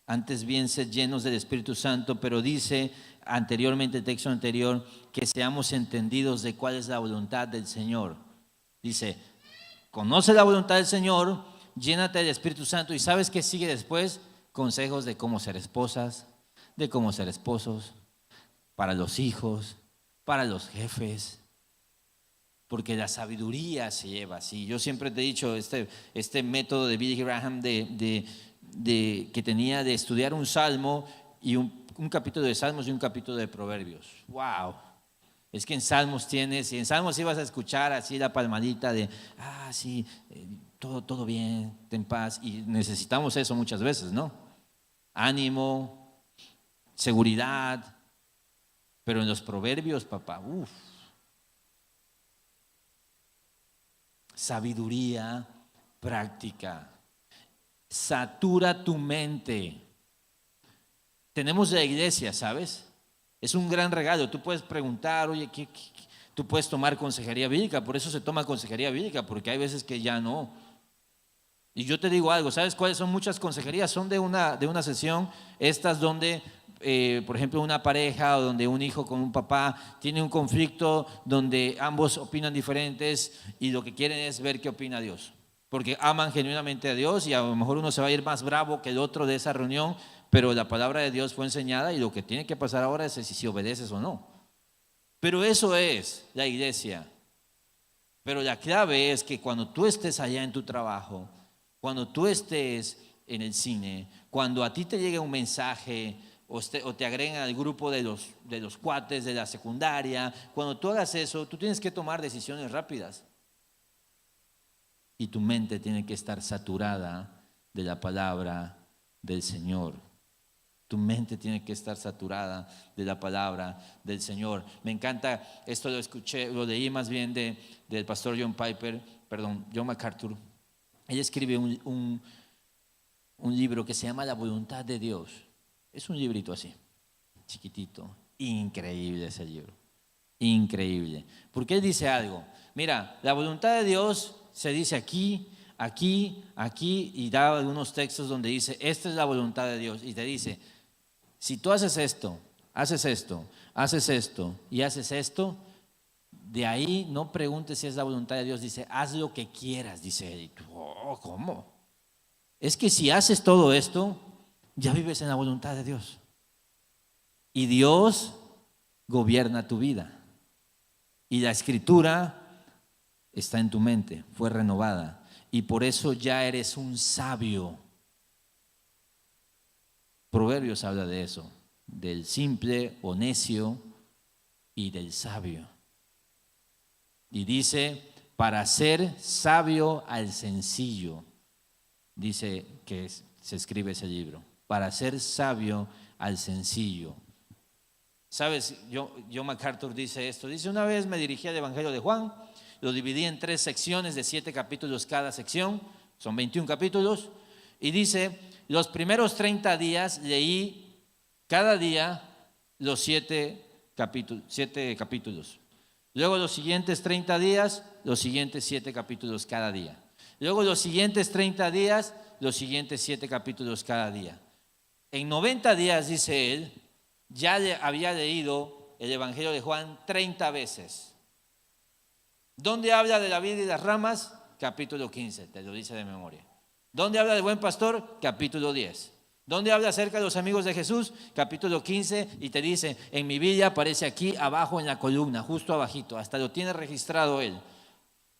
antes bien sed llenos del Espíritu Santo? Pero dice anteriormente, el texto anterior, que seamos entendidos de cuál es la voluntad del Señor. Dice, conoce la voluntad del Señor, llénate del Espíritu Santo. ¿Y sabes qué sigue después? Consejos de cómo ser esposas, de cómo ser esposos, para los hijos, para los jefes. Porque la sabiduría se lleva así. Yo siempre te he dicho este método de Billy Graham que tenía de estudiar un salmo y un capítulo de Salmos y un capítulo de Proverbios. ¡Wow! Es que en Salmos y en Salmos ibas a escuchar así la palmadita de, sí, todo bien, ten paz. Y necesitamos eso muchas veces, ¿no? Ánimo, seguridad. Pero en los Proverbios, papá, sabiduría práctica. Satura tu mente. Tenemos la iglesia, ¿sabes? Es un gran regalo. Tú puedes preguntar, oye, tú puedes tomar consejería bíblica. Por eso se toma consejería bíblica, porque hay veces que ya no. Y yo te digo algo, ¿sabes cuáles son muchas consejerías? Son de una sesión, estas donde, por ejemplo, una pareja o donde un hijo con un papá tiene un conflicto donde ambos opinan diferentes y lo que quieren es ver qué opina Dios. Porque aman genuinamente a Dios y a lo mejor uno se va a ir más bravo que el otro de esa reunión, pero la palabra de Dios fue enseñada y lo que tiene que pasar ahora es si obedeces o no. Pero eso es la iglesia. Pero la clave es que cuando tú estés allá en tu trabajo, cuando tú estés en el cine, cuando a ti te llegue un mensaje o te agreguen al grupo de los cuates de la secundaria, cuando tú hagas eso, tú tienes que tomar decisiones rápidas. Y tu mente tiene que estar saturada de la palabra del Señor. Tu mente tiene que estar saturada de la palabra del Señor. Me encanta, esto lo escuché, lo leí más bien del pastor John MacArthur. Él escribe un libro que se llama La Voluntad de Dios. Es un librito así, chiquitito. Increíble ese libro. Increíble. Porque él dice algo. Mira, la voluntad de Dios se dice aquí, aquí, aquí, y da algunos textos donde dice, esta es la voluntad de Dios. Y te dice, si tú haces esto, haces esto, haces esto y haces esto, de ahí no preguntes si es la voluntad de Dios. Dice, haz lo que quieras, dice él. ¿Cómo? Es que si haces todo esto, ya vives en la voluntad de Dios. Y Dios gobierna tu vida. Y la escritura está en tu mente, fue renovada. Y por eso ya eres un sabio. Proverbios habla de eso, del simple o necio y del sabio. Y dice, para ser sabio al sencillo, dice que se escribe ese libro, para ser sabio al sencillo. ¿Sabes? John MacArthur dice esto, dice, una vez me dirigí al Evangelio de Juan, lo dividí en 3 secciones de 7 capítulos cada sección, son 21 capítulos, y dice, los primeros 30 días leí cada día los 7 capítulos. Luego los siguientes 30 días, los siguientes 7 capítulos cada día. Luego los siguientes 30 días, los siguientes 7 capítulos cada día. En 90 días, dice él, ya había leído el Evangelio de Juan 30 veces. ¿Dónde habla de la vid y las ramas? Capítulo 15, te lo dice de memoria. ¿Dónde habla del buen pastor? Capítulo 10. ¿Dónde habla acerca de los amigos de Jesús? Capítulo 15, y te dice, en mi Biblia aparece aquí abajo en la columna, justo abajito, hasta lo tiene registrado él.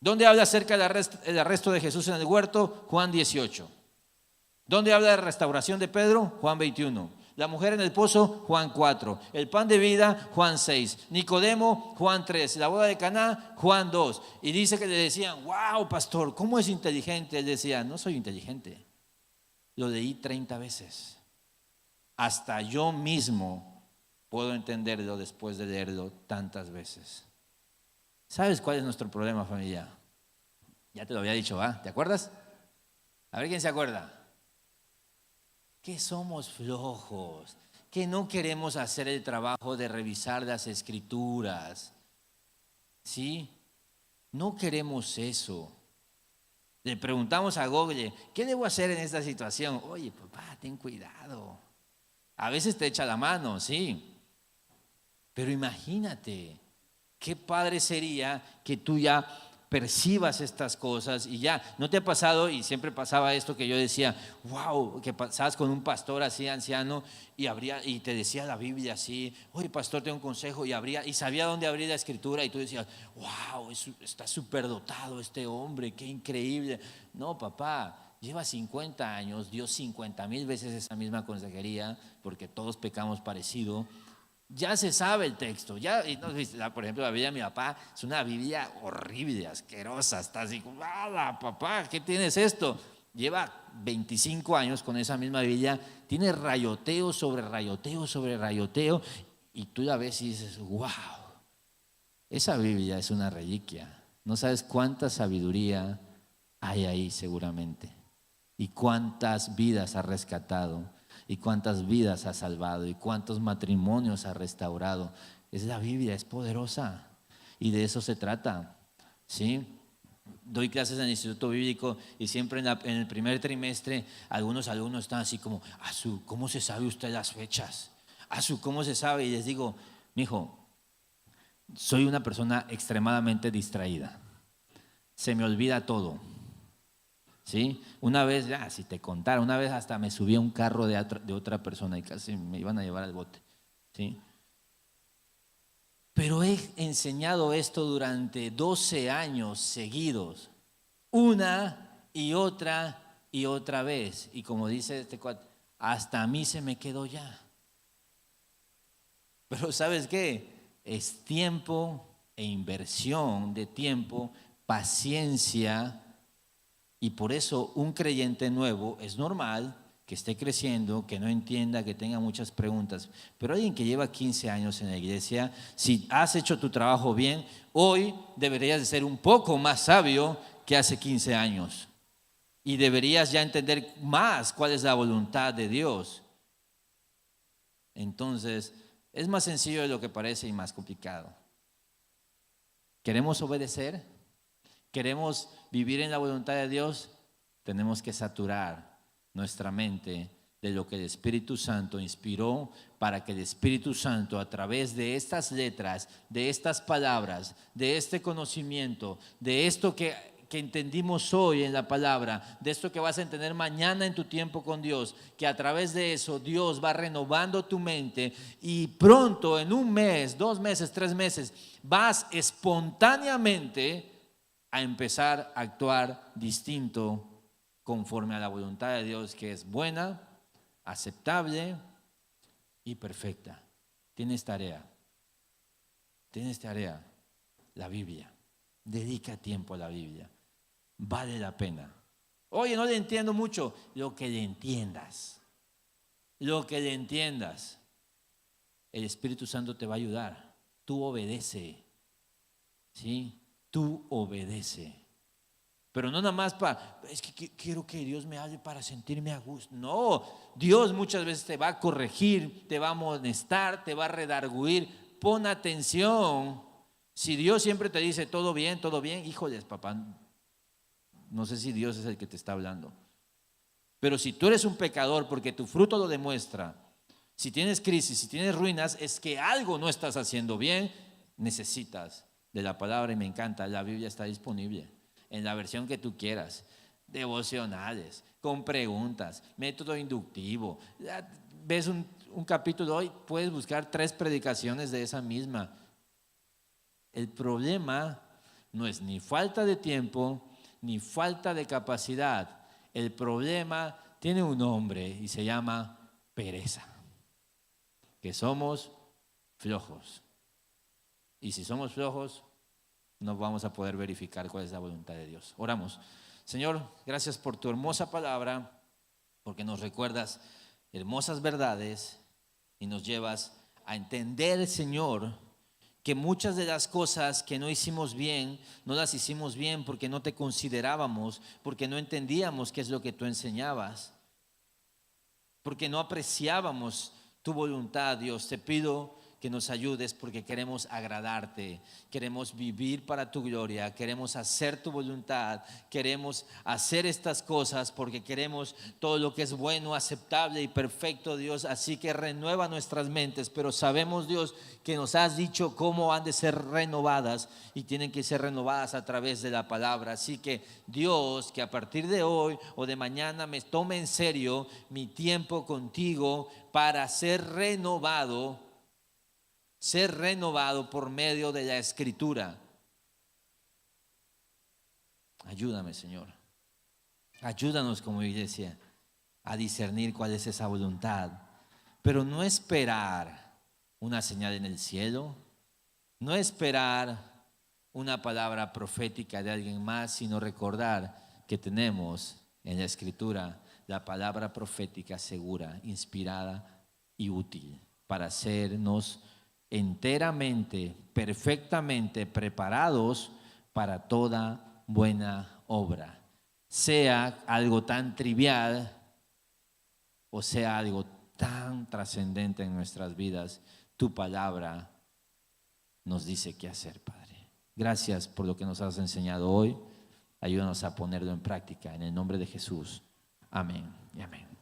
¿Dónde habla acerca del arresto de Jesús en el huerto? Juan 18. ¿Dónde habla de restauración de Pedro? Juan 21. La mujer en el pozo, Juan 4. El pan de vida, Juan 6. Nicodemo, Juan 3. La boda de Caná, Juan 2. Y dice que le decían, wow, pastor, ¿cómo es inteligente? Él decía, no soy inteligente. Lo leí 30 veces. Hasta yo mismo puedo entenderlo después de leerlo tantas veces. ¿Sabes cuál es nuestro problema, familia? Ya te lo había dicho, ¿va? ¿Te acuerdas? A ver quién se acuerda. Que somos flojos, que no queremos hacer el trabajo de revisar las escrituras. ¿Sí? No queremos eso. Le preguntamos a Google, ¿qué debo hacer en esta situación? Oye, papá, ten cuidado. A veces te echa la mano, sí. Pero imagínate, qué padre sería que tú ya percibas estas cosas y ya, ¿no te ha pasado? Y siempre pasaba esto que yo decía, wow, que pasabas con un pastor así anciano y te decía la Biblia así, oye pastor, tengo un consejo y sabía dónde abrir la escritura y tú decías, wow, está súper dotado este hombre, qué increíble. No, papá, lleva 50 años, dio 50,000 veces esa misma consejería porque todos pecamos parecido. Ya se sabe el texto, ya, por ejemplo, la Biblia de mi papá es una Biblia horrible, asquerosa, está así, ¡hala, papá! ¿Qué tienes esto? Lleva 25 años con esa misma Biblia, tiene rayoteo sobre rayoteo sobre rayoteo, y tú la ves y dices, wow, esa Biblia es una reliquia, no sabes cuánta sabiduría hay ahí seguramente, y cuántas vidas ha rescatado. Y cuántas vidas ha salvado y cuántos matrimonios ha restaurado. Es la Biblia, es poderosa y de eso se trata, ¿sí? Doy clases en el Instituto Bíblico y siempre en el primer trimestre algunos alumnos están así como, ¿cómo se sabe usted las fechas? ¿Cómo se sabe? Y les digo, mijo, soy una persona extremadamente distraída, se me olvida todo. ¿Sí? Una vez, si te contara, una vez hasta me subí a un carro de otra persona y casi me iban a llevar al bote, ¿sí? Pero he enseñado esto durante 12 años seguidos, una y otra vez. Y como dice este cuate, hasta a mí se me quedó ya. Pero ¿sabes qué? Es tiempo e inversión de tiempo, paciencia. Y por eso un creyente nuevo es normal que esté creciendo, que no entienda, que tenga muchas preguntas. Pero alguien que lleva 15 años en la iglesia, si has hecho tu trabajo bien, hoy deberías de ser un poco más sabio que hace 15 años. Y deberías ya entender más cuál es la voluntad de Dios. Entonces, es más sencillo de lo que parece y más complicado. ¿Queremos obedecer? ¿Queremos vivir en la voluntad de Dios? Tenemos que saturar nuestra mente de lo que el Espíritu Santo inspiró para que el Espíritu Santo a través de estas letras, de estas palabras, de este conocimiento, de esto que entendimos hoy en la palabra, de esto que vas a entender mañana en tu tiempo con Dios, que a través de eso Dios va renovando tu mente y pronto en 1 mes, 2 meses, 3 meses, vas espontáneamente a empezar a actuar distinto conforme a la voluntad de Dios, que es buena, aceptable y perfecta. Tienes tarea, la Biblia. Dedica tiempo a la Biblia. Vale la pena. Oye, no le entiendo mucho. Lo que le entiendas. El Espíritu Santo te va a ayudar. Tú obedece. ¿Sí? Tú obedece. Pero no nada más es que quiero que Dios me hable para sentirme a gusto. No, Dios muchas veces te va a corregir, te va a amonestar, te va a redarguir. Pon atención, Si Dios siempre te dice todo bien, híjoles, papá, no sé si Dios es el que te está hablando. Pero si tú eres un pecador, porque tu fruto lo demuestra, si tienes crisis, si tienes ruinas, es que algo no estás haciendo bien, necesitas de la palabra. Y me encanta, la Biblia está disponible en la versión que tú quieras, devocionales, con preguntas, método inductivo. Ves un capítulo hoy, puedes buscar 3 predicaciones de esa misma. El problema no es ni falta de tiempo, ni falta de capacidad. El problema tiene un nombre y se llama pereza. Que somos flojos. Y si somos flojos, no vamos a poder verificar cuál es la voluntad de Dios. Oramos. Señor, gracias por tu hermosa palabra, porque nos recuerdas hermosas verdades y nos llevas a entender, Señor, que muchas de las cosas que no hicimos bien, no las hicimos bien porque no te considerábamos, porque no entendíamos qué es lo que tú enseñabas, porque no apreciábamos tu voluntad. Dios, te pido que nos ayudes porque queremos agradarte, queremos vivir para tu gloria, queremos hacer tu voluntad, queremos hacer estas cosas porque queremos todo lo que es bueno, aceptable y perfecto, Dios. Así que renueva nuestras mentes, pero sabemos, Dios, que nos has dicho cómo han de ser renovadas y tienen que ser renovadas a través de la palabra. Así que Dios, que a partir de hoy o de mañana me tome en serio mi tiempo contigo para ser renovado por medio de la Escritura. Ayúdame, Señor. Ayúdanos como iglesia a discernir cuál es esa voluntad, pero no esperar una señal en el cielo, no esperar una palabra profética de alguien más, sino recordar que tenemos en la Escritura la palabra profética segura, inspirada y útil para hacernos enteramente, perfectamente preparados para toda buena obra, sea algo tan trivial o sea algo tan trascendente en nuestras vidas. Tu palabra nos dice qué hacer, Padre. Gracias por lo que nos has enseñado hoy. Ayúdanos a ponerlo en práctica en el nombre de Jesús. Amén y amén.